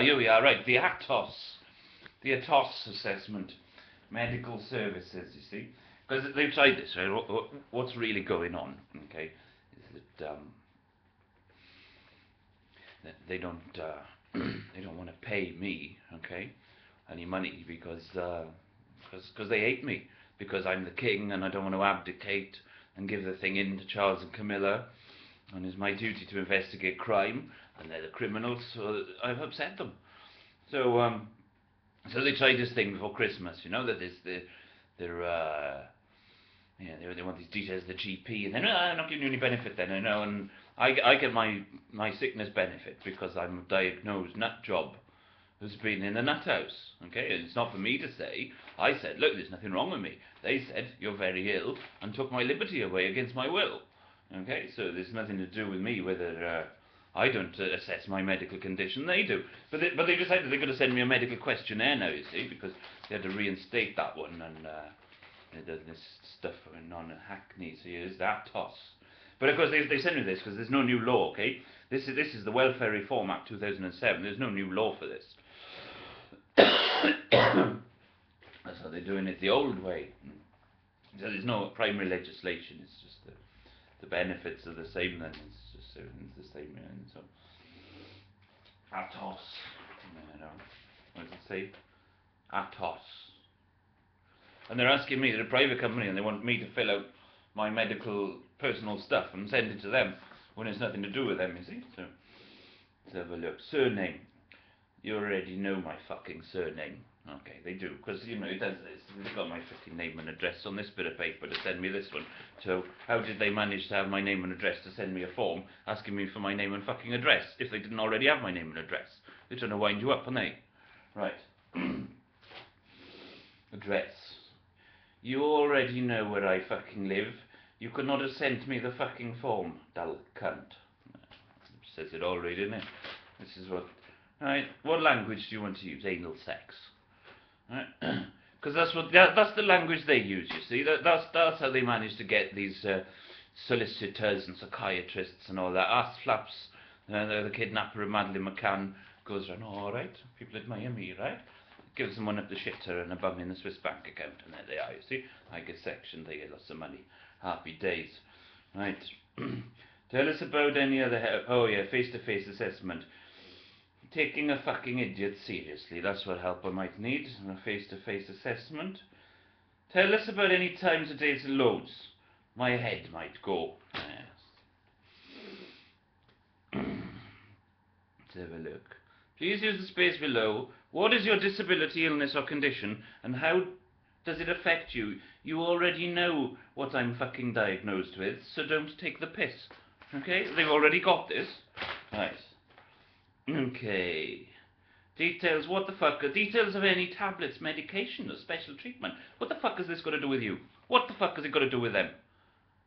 Here we are, right, the Atos assessment, medical services, you see. Because they've tried this, right? What's really going on, okay, is that they don't they don't want to pay me, okay, any money because they hate me, because I'm the king and I don't want to abdicate and give the thing in to Charles and Camilla, and it's my duty to investigate crime, and they're the criminals, so I've upset them. So so they tried this thing before Christmas, you know, that they want these details of the GP, and then I'm not giving you any benefit then, you know, and I get my sickness benefit because I'm a diagnosed nut job who's been in a nut house, okay, and it's not for me to say. I said, look, there's nothing wrong with me. They said, you're very ill, and took my liberty away against my will, okay, so there's nothing to do with me whether I don't assess my medical condition, they do. But they decided they're going to send me a medical questionnaire now, you see, because they had to reinstate that one, and there's this stuff going on in Hackney, so here's Atos. But of course they sent me this because there's no new law, okay? This is the Welfare Reform Act 2007, there's no new law for this. That's how they're doing it the old way. So there's no primary legislation, it's just the benefits are the same then, it's just everything's the same, and so Atos, you know, what does it say? Atos. And they're asking me, they're a private company, and they want me to fill out my medical personal stuff and send it to them when it's nothing to do with them, you see. So let's have a look. Surname. You already know my fucking surname. Okay, they do, because, you know, it does this. They've got my fucking name and address on this bit of paper to send me this one. So how did they manage to have my name and address to send me a form asking me for my name and fucking address if they didn't already have my name and address? They're trying to wind you up, aren't they? Right. Address. You already know where I fucking live. You could not have sent me the fucking form, dull cunt. Says it already, doesn't it? This is what... Right, what language do you want to use? Anal sex. Right? Because that's the language they use, you see. That's how they manage to get these solicitors and psychiatrists and all that. Ass flaps, the kidnapper of Madeleine McCann goes around, all right, people admire me, right? Gives them one up the shitter and a bung in the Swiss bank account, and there they are, you see. I get sectioned, they get lots of money. Happy days. Right. Tell us about any other help. Oh yeah, face-to-face assessment. Taking a fucking idiot seriously, that's what help I might need. A face-to-face assessment. Tell us about any times of days loads. My head might go. Yes. Let's have a look. Please use the space below. What is your disability, illness or condition, and how does it affect you? You already know what I'm fucking diagnosed with, so don't take the piss. Okay? They've already got this. Right. Okay. Details, what the fuck? Details of any tablets, medication, or special treatment. What the fuck is this got to do with you? What the fuck has it got to do with them?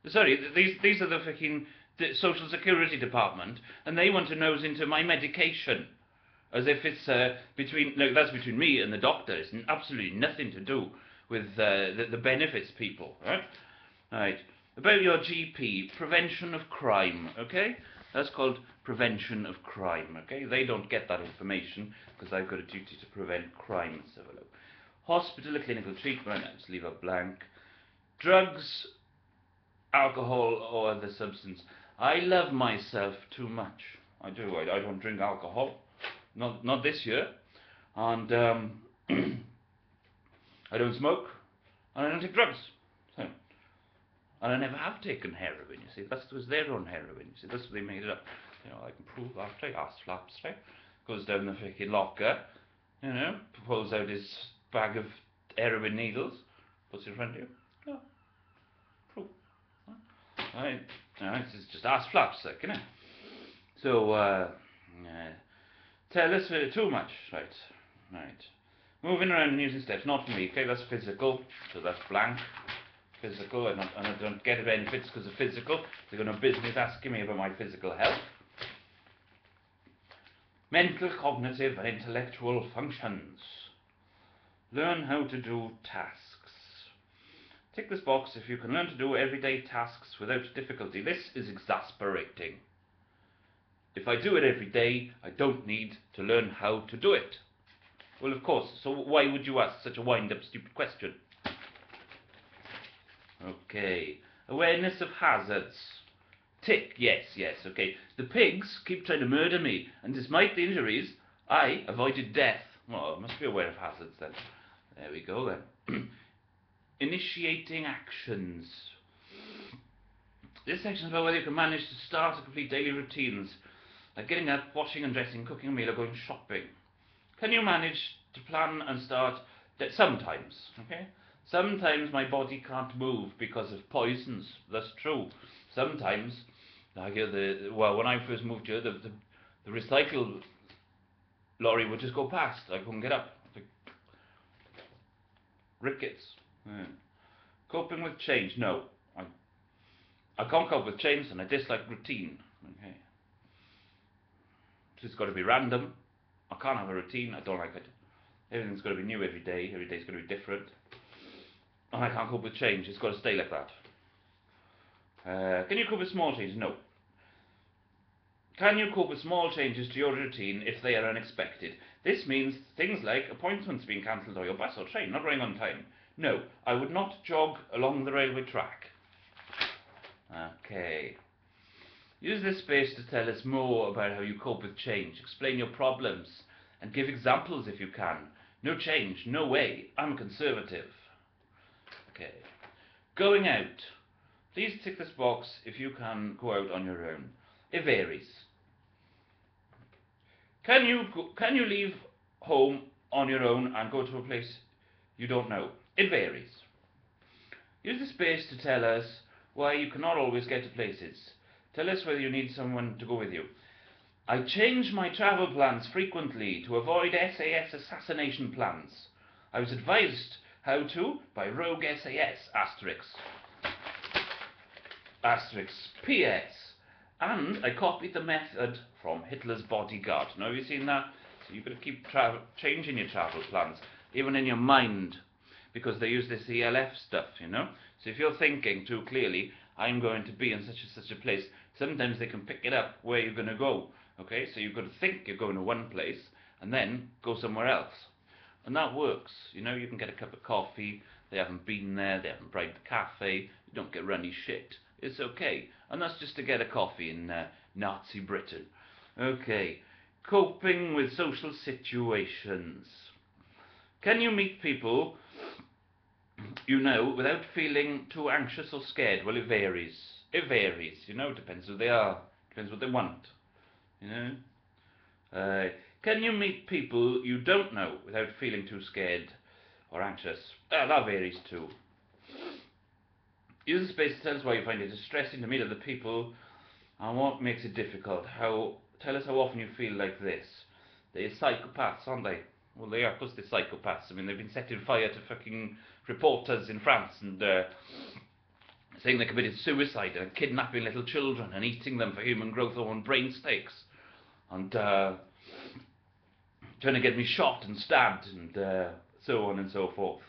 Sorry, these are the fucking Social Security Department, and they want to nose into my medication. As if it's between, look, that's between me and the doctor. It's absolutely nothing to do with the benefits people, right? Right. About your GP, prevention of crime, okay? That's called prevention of crime, okay? They don't get that information because I've got a duty to prevent crime. Let's have a look. Hospital or clinical treatment, let's leave it blank. Drugs, alcohol or other substance. I love myself too much. I do. I don't drink alcohol. Not this year, and I don't smoke, and I don't take drugs, so, and I never have taken heroin, you see, that was their own heroin, you see, that's what they made it up, you know, I can prove that, right, ass flaps, right, goes down the fucking locker, you know, pulls out his bag of heroin needles, puts it in front of you, yeah, proof, right, it's just ass flaps, like, you know, so, tell us too much, right. Moving around and using steps, not for me, okay, that's physical, so that's blank. Physical, and I don't get benefits because of physical. They've got no business asking me about my physical health. Mental, cognitive, and intellectual functions. Learn how to do tasks. Tick this box if you can learn to do everyday tasks without difficulty. This is exasperating. If I do it every day, I don't need to learn how to do it. Well, of course, so why would you ask such a wind-up, stupid question? Okay, awareness of hazards. Tick, yes, okay. The pigs keep trying to murder me, and despite the injuries, I avoided death. Well, I must be aware of hazards then. There we go then. Initiating actions. This section is about whether you can manage to start and complete daily routines, like getting up, washing and dressing, cooking a meal, or going shopping. Can you manage to plan and start sometimes, okay? Sometimes my body can't move because of poisons. That's true. Sometimes, I hear when I first moved here, the recycle lorry would just go past. I couldn't get up. Like, rickets. Yeah. Coping with change. No. I can't cope with change, and I dislike routine. Okay. So it's got to be random. I can't have a routine. I don't like it. Everything's got to be new every day. Every day's got to be different. And I can't cope with change. It's got to stay like that. Can you cope with small changes? No. Can you cope with small changes to your routine if they are unexpected? This means things like appointments being cancelled or your bus or train not running on time. No, I would not jog along the railway track. Okay. Use this space to tell us more about how you cope with change. Explain your problems and give examples if you can. No change, no way. I'm conservative. Okay. Going out. Please tick this box if you can go out on your own. It varies. Can you leave home on your own and go to a place you don't know? It varies. Use the space to tell us why you cannot always get to places. Tell us whether you need someone to go with you. I change my travel plans frequently to avoid SAS assassination plans. I was advised how to by rogue SAS, asterisk. Asterisk, PS. And I copied the method from Hitler's bodyguard. Now, have you seen that? So you've got to keep changing your travel plans, even in your mind, because they use this ELF stuff, you know? So if you're thinking too clearly, I'm going to be in such a place, sometimes they can pick it up where you're going to go, okay? So you've got to think you're going to one place, and then go somewhere else. And that works, you know? You can get a cup of coffee, they haven't been there, they haven't bribed the cafe, you don't get runny shit. It's okay. And that's just to get a coffee in Nazi Britain. Okay. Coping with social situations. Can you meet people you know without feeling too anxious or scared? Well, it varies. It varies. You know, it depends who they are. Depends what they want. You know? Can you meet people you don't know without feeling too scared or anxious? That varies too. Use the space to tell us why you find it distressing to meet other people and what makes it difficult. Tell us how often you feel like this. They're psychopaths, aren't they? Well, they are, of course they're psychopaths. I mean, they've been setting fire to fucking reporters in France and saying they committed suicide and kidnapping little children and eating them for human growth hormone brain steaks and trying to get me shot and stabbed and so on and so forth.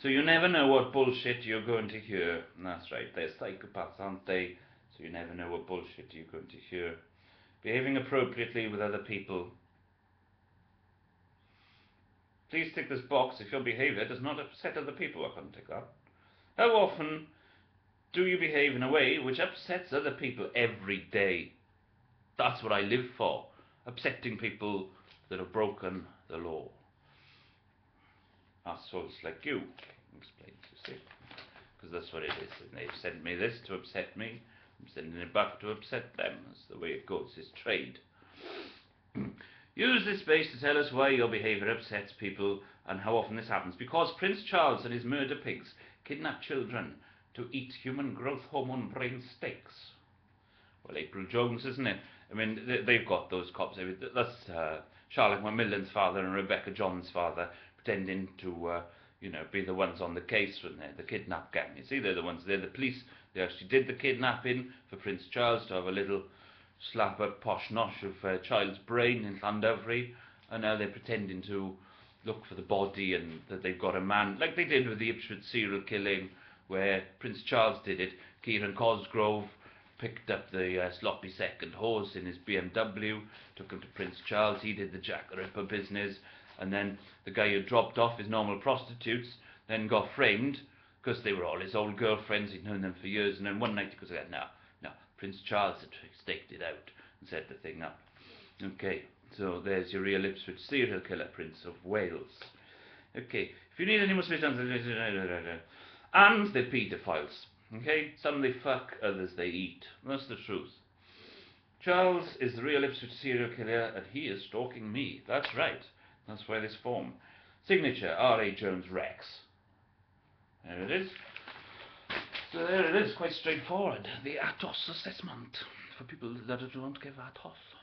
So you never know what bullshit you're going to hear. And that's right, they're psychopaths, aren't they? So you never know what bullshit you're going to hear. Behaving appropriately with other people. Please tick this box if your behaviour does not upset other people. I can't tick that. How often do you behave in a way which upsets other people? Every day. That's what I live for. Upsetting people that have broken the law. Assholes like you. Explains, you see. Because that's what it is. And they've sent me this to upset me. I'm sending it back to upset them. That's the way it goes. It's trade. Use this space to tell us why your behaviour upsets people and how often this happens. Because Prince Charles and his murder pigs kidnap children to eat human growth hormone brain steaks. Well, April Jones, isn't it? I mean, they've got those cops. That's Charlotte Macmillan's father and Rebecca John's father pretending to, you know, be the ones on the case when they're the kidnap gang. You see, they're the ones, they're the police. They actually did the kidnapping for Prince Charles to have a little slap up posh nosh of a child's brain in Llandovery, and now they're pretending to look for the body and that they've got a man, like they did with the Ipswich serial killing, where Prince Charles did it. Kieran Cosgrove picked up the sloppy second horse in his BMW, took him to Prince Charles. He did the Jack the Ripper business, and then the guy who dropped off his normal prostitutes then got framed because they were all his old girlfriends. He'd known them for years, and then one night he goes, no, Prince Charles had staked it out and set the thing up. Okay, so there's your real Ipswich serial killer, Prince of Wales. Okay, if you need any more space, and they're paedophiles. Okay, some they fuck, others they eat. That's the truth. Charles is the real Ipswich serial killer, and he is stalking me. That's right. That's why this form. Signature, R.A. Jones Rex. There it is. So there it is, quite straightforward. The Atos assessment for people that don't give Atos.